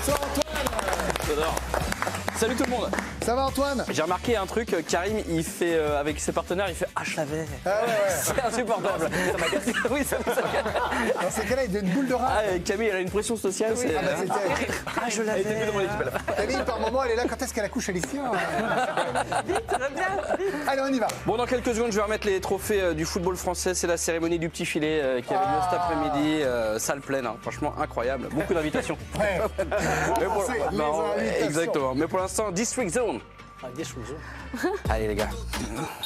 Bonsoir Antoine. J'adore. Salut tout le monde. Ça va Antoine? J'ai remarqué un truc, Karim, il fait avec ses partenaires, il fait « Ah, je l'avais ». C'est insupportable. Oui, ça me Dans ces cas-là, il donne une boule de rat. Camille, elle a une pression sociale. Oui, Ah, je l'avais. Camille, par moment, elle est là. Quand est-ce qu'elle accouche, Alicia? Allez, on y va. Bon, dans quelques secondes, je vais remettre les trophées du football français. C'est la cérémonie du petit filet qui avait lieu cet après-midi. Salle pleine, hein. Franchement incroyable. Beaucoup d'invitations. Ouais. Non, invitations. exactement. Mais pour l'instant, District Zone. Allez les gars,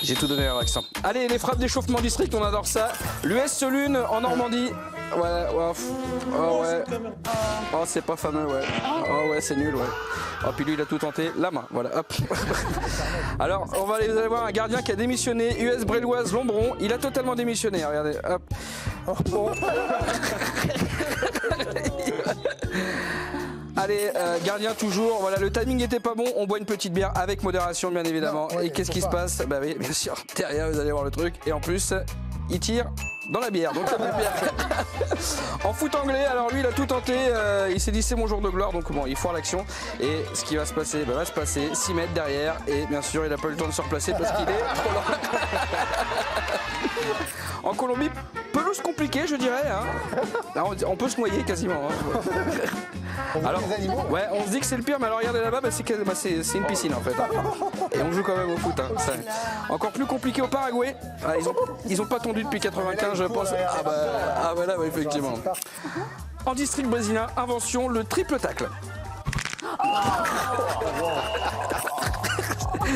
j'ai tout donné à l'accent. Allez, les frappes d'échauffement district, on adore ça. L'US Lune en Normandie. Ouais. Oh, c'est pas fameux, ouais. Oh ouais, c'est nul, ouais. Oh, puis lui, il a tout tenté. La main, voilà, hop. Alors, vous allez voir un gardien qui a démissionné. US Bréloise Lombron. Il a totalement démissionné, regardez, hop. Bon. Allez, gardien toujours. Voilà, le timing n'était pas bon. On boit une petite bière avec modération, bien évidemment. Non, ouais, et qu'est-ce qui se passe? Bah oui, bien sûr. Derrière, vous allez voir le truc. Et en plus, il tire dans la bière. Donc ça va bien. En foot anglais, alors lui, il a tout tenté. Il s'est dit c'est mon jour de gloire. Donc bon, il foire l'action. Et ce qui va se passer, va se passer 6 mètres derrière. Et bien sûr, il n'a pas eu le temps de se replacer parce qu'il est trop loin. En Colombie, pelouse compliquée, je dirais. Hein. Alors, on peut se noyer quasiment. Hein. Alors, ouais, on se dit que c'est le pire, mais alors regardez là-bas, c'est une piscine en fait. Et on joue quand même au foot. Hein. Encore plus compliqué au Paraguay. Ah, ils ont pas tondu depuis 95, je pense. Ah bah là, ouais, effectivement. En district brésilien, invention, le triple tacle.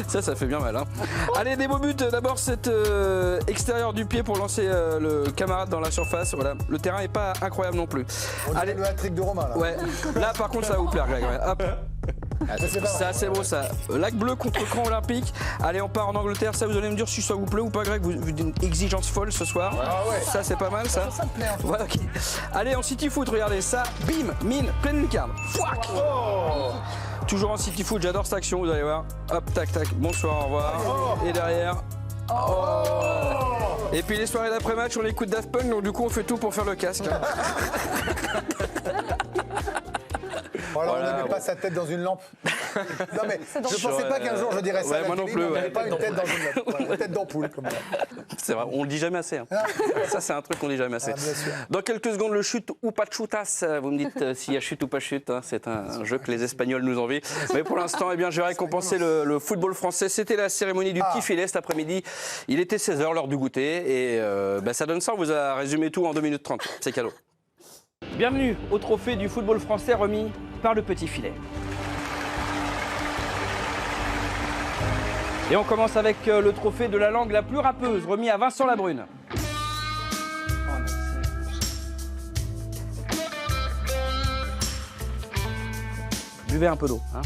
Ça fait bien mal. Hein. Allez, des beaux buts. D'abord, cet extérieur du pied pour lancer le camarade dans la surface. Voilà. Le terrain n'est pas incroyable non plus. Allez, le hat-trick de Romain là. Ouais. Là, par contre, ça va vous plaire, Greg. Ouais. Hop. C'est assez beau ça. Lac bleu contre Cran Olympique. Allez, on part en Angleterre. Ça, vous allez me dire si ça vous plaît ou pas, Greg. Vous une exigence folle ce soir. Ouais. Ça, c'est pas mal ça. Ça me plaît. Ouais, okay. Allez, en city foot, regardez ça. Bim, mine, pleine lucarne. Fouac. Toujours en city foot, j'adore cette action, vous allez voir. Hop, tac, tac, bonsoir, au revoir. Et derrière. Et puis les soirées d'après-match, on écoute Daft Punk, donc du coup on fait tout pour faire le casque. Voilà, on ne met pas sa tête dans une lampe. Non mais je ne pensais pas qu'un jour je dirais ça. Ouais, moi non plus. On met pas une tête dans une lampe. Voilà, une tête d'ampoule comme ça. C'est vrai, on le dit jamais assez. Hein. Ça c'est un truc qu'on dit jamais assez. Ah, bien sûr. Dans quelques secondes, le chute ou pas de chutas. Vous me dites s'il y a chute ou pas chute. Hein. C'est un jeu que les Espagnols nous envient. Mais pour l'instant, eh bien, j'ai récompensé le football français. C'était la cérémonie du petit filet cet après-midi. Il était 16h, l'heure du goûter. Et ça donne ça, on vous a résumé tout en 2 minutes 30. C'est cadeau. Bienvenue au trophée du football français remis par le petit filet. Et on commence avec le trophée de la langue la plus râpeuse, remis à Vincent Labrune. Buvez un peu d'eau. Hein.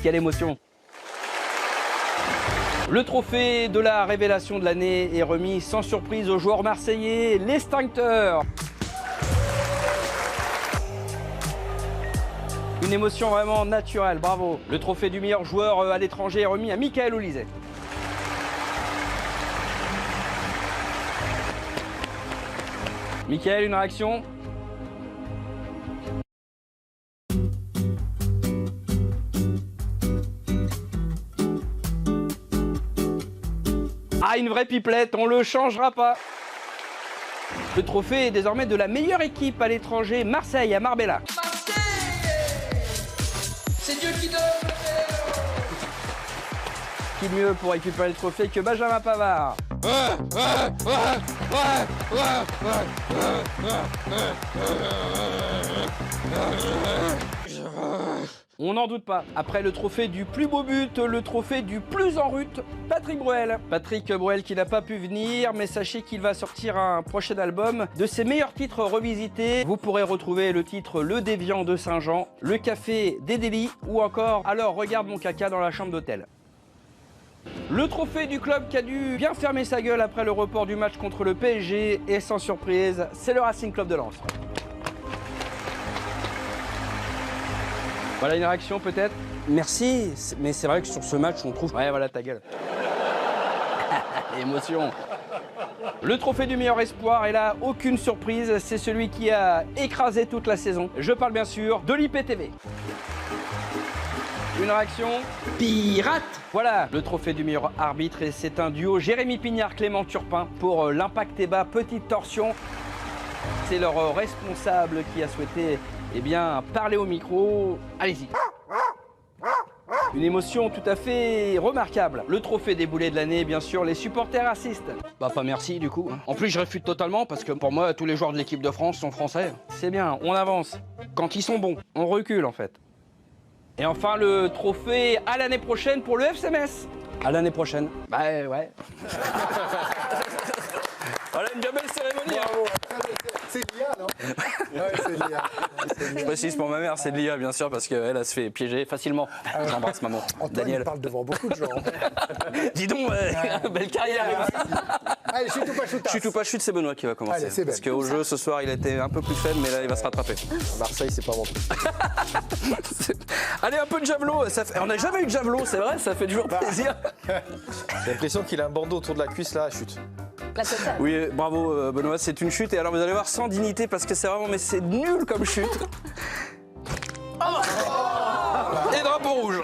Quelle émotion! Le trophée de la révélation de l'année est remis sans surprise aux joueurs marseillais, l'Extincteur. Une émotion vraiment naturelle, bravo. Le trophée du meilleur joueur à l'étranger est remis à Michael Olizet. Michael, une réaction? Ah, une vraie pipelette, on le changera pas. Le trophée est désormais de la meilleure équipe à l'étranger, Marseille à Marbella. C'est Dieu qui donne. Qui de mieux pour récupérer le trophée que Benjamin Pavard? On n'en doute pas. Après le trophée du plus beau but, le trophée du plus en rut, Patrick Bruel. Patrick Bruel qui n'a pas pu venir, mais sachez qu'il va sortir un prochain album de ses meilleurs titres revisités. Vous pourrez retrouver le titre Le Déviant de Saint-Jean, Le Café des Délits ou encore Alors regarde mon caca dans la chambre d'hôtel. Le trophée du club qui a dû bien fermer sa gueule après le report du match contre le PSG et sans surprise, c'est le Racing Club de Lens. Voilà une réaction peut-être? Merci, mais c'est vrai que sur ce match on trouve... Ouais voilà ta gueule. Émotion. Le trophée du meilleur espoir, et là, aucune surprise, c'est celui qui a écrasé toute la saison. Je parle bien sûr de l'IPTV. Une réaction pirate. Voilà, le trophée du meilleur arbitre, et c'est un duo Jérémy Pignard-Clément Turpin pour l'Impact EBA Petite Torsion. C'est leur responsable qui a souhaité parler au micro. Allez-y. Une émotion tout à fait remarquable. Le trophée des boulets de l'année, bien sûr, les supporters assistent. Bah pas merci du coup. En plus je réfute totalement parce que pour moi tous les joueurs de l'équipe de France sont français. C'est bien, on avance. Quand ils sont bons, on recule en fait. Et enfin le trophée à l'année prochaine pour le FCMS. À l'année prochaine. Bah ouais. Voilà une bien belle cérémonie. C'est l'IA, non? Ouais, c'est l'IA. Je précise pour ma mère, c'est de l'IA bien sûr parce qu'elle se fait piéger facilement. J'embrasse maman. Antoine, Daniel. il parle devant beaucoup de gens. Dis donc, belle carrière. Allez, chute ou pas chute? Chute ou pas chute, c'est Benoît qui va commencer. Allez, c'est parce qu'au jeu ce soir, il a été un peu plus faible, mais là, il va se rattraper. Marseille, c'est pas mon truc. Allez, un peu de javelot. On n'a jamais eu de javelot, c'est vrai, ça fait toujours plaisir. J'ai l'impression qu'il a un bandeau autour de la cuisse là, chute. La totale. Oui, bravo Benoît, c'est une chute. Et alors, vous allez voir sans dignité parce que c'est vraiment, mais c'est nul comme chute. Et drapeau rouge.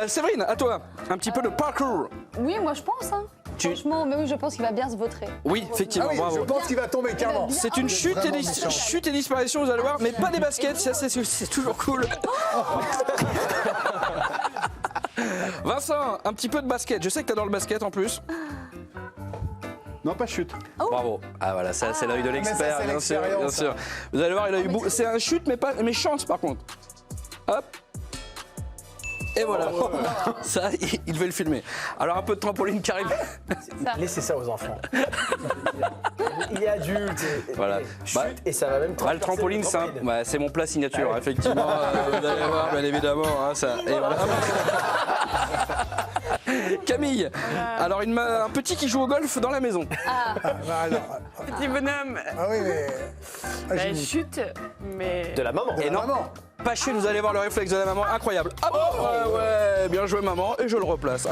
Séverine, à toi. Un petit peu de parkour. Oui, moi je pense. Hein. Franchement, mais oui, je pense qu'il va bien se vautrer. Oui, effectivement, Ah oui, bravo. je pense qu'il va tomber carrément. C'est une chute et, chute et disparition, vous allez voir, mais pas des baskets, ça c'est toujours cool. Vincent, un petit peu de basket. Je sais que t'adores le basket en plus. Non, pas chute. Bravo. Ah voilà, ça c'est l'œil de mais ça, l'expert, c'est bien sûr, bien l'expérience, sûr. Vous allez voir, il a eu c'est un chute mais chance par contre. Hop. Et voilà. Ça, il devait le filmer. Alors un peu de trampoline qui arrive. Laissez ça aux enfants. Il est adulte. Voilà. Chute et ça va même Le trampoline, c'est mon plat signature, effectivement. Vous allez voir, bien évidemment. Hein, ça. Et voilà. Camille, alors un petit qui joue au golf dans la maison. Petit bonhomme, Ah oui, mais. bah, chute, mais... De la maman. Et non, pas chute, vous allez voir le réflexe de la maman, incroyable. Ah bon, ouais, bien joué maman, et je le replace.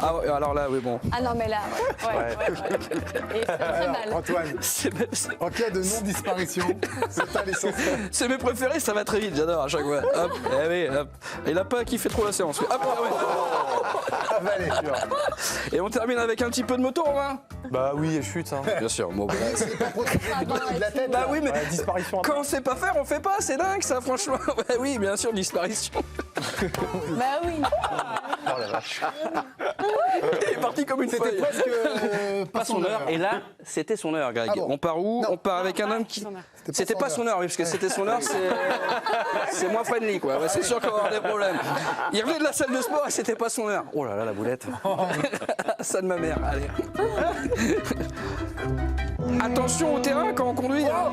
Ah ouais, alors là, oui, bon. Ah non, mais là, ouais. Et c'est très mal. Antoine, en cas de non-disparition, c'est pas l'essentiel. C'est mes préférés, ça va très vite, j'adore à chaque fois. Hop, eh oui, hop. Il n'a pas kiffé trop la séance. Hop, ah ouais. Avalé, tu vois. Et on termine avec un petit peu de moto, Romain. Bah oui, chute. Hein. Bien sûr, bon, C'est pas protéger du dos et de la tête. bah là. oui, mais Disparition. quand on sait pas faire, on fait pas, c'est dingue ça, franchement. Ouais, oui, bien sûr, disparition. Bah oui. Oh la vache. Il est parti comme une C'était feuille. presque Pas son heure. Et là, c'était son heure, Greg. Ah bon? On part où? Non. On part avec un homme qui. C'était pas son heure, oui, parce que c'était son heure, c'est moins friendly, quoi. Ouais, c'est sûr qu'on va avoir des problèmes. Il revenait de la salle de sport et c'était pas son heure. Oh là là, la boulette. Ça de ma mère, allez. Attention au terrain quand on conduit. Hein.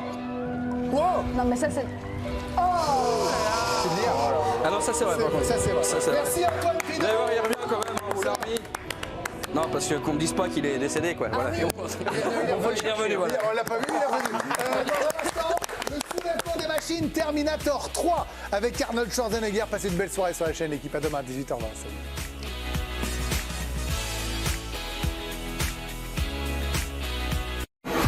Non, mais ça, c'est. C'est l'IA. Ah non, ça c'est vrai. par contre. Ça, c'est vrai. Ça, c'est vrai. Merci Antoine Vous Pridot. allez voir, il revient quand même, on vous l'a remis. Non, parce qu'on me dise pas qu'il est décédé, quoi. Voilà. On voit qu'il est revenu, voilà. On l'a pas vu, il est revenu. Dans un instant, le soulèvement des machines Terminator 3 avec Arnold Schwarzenegger. Passez une belle soirée sur la chaîne. L'équipe à demain à 18h20. Salut.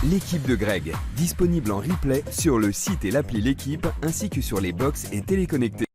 L'équipe de Greg, disponible en replay sur le site et l'appli L'équipe, ainsi que sur les box et téléconnectés.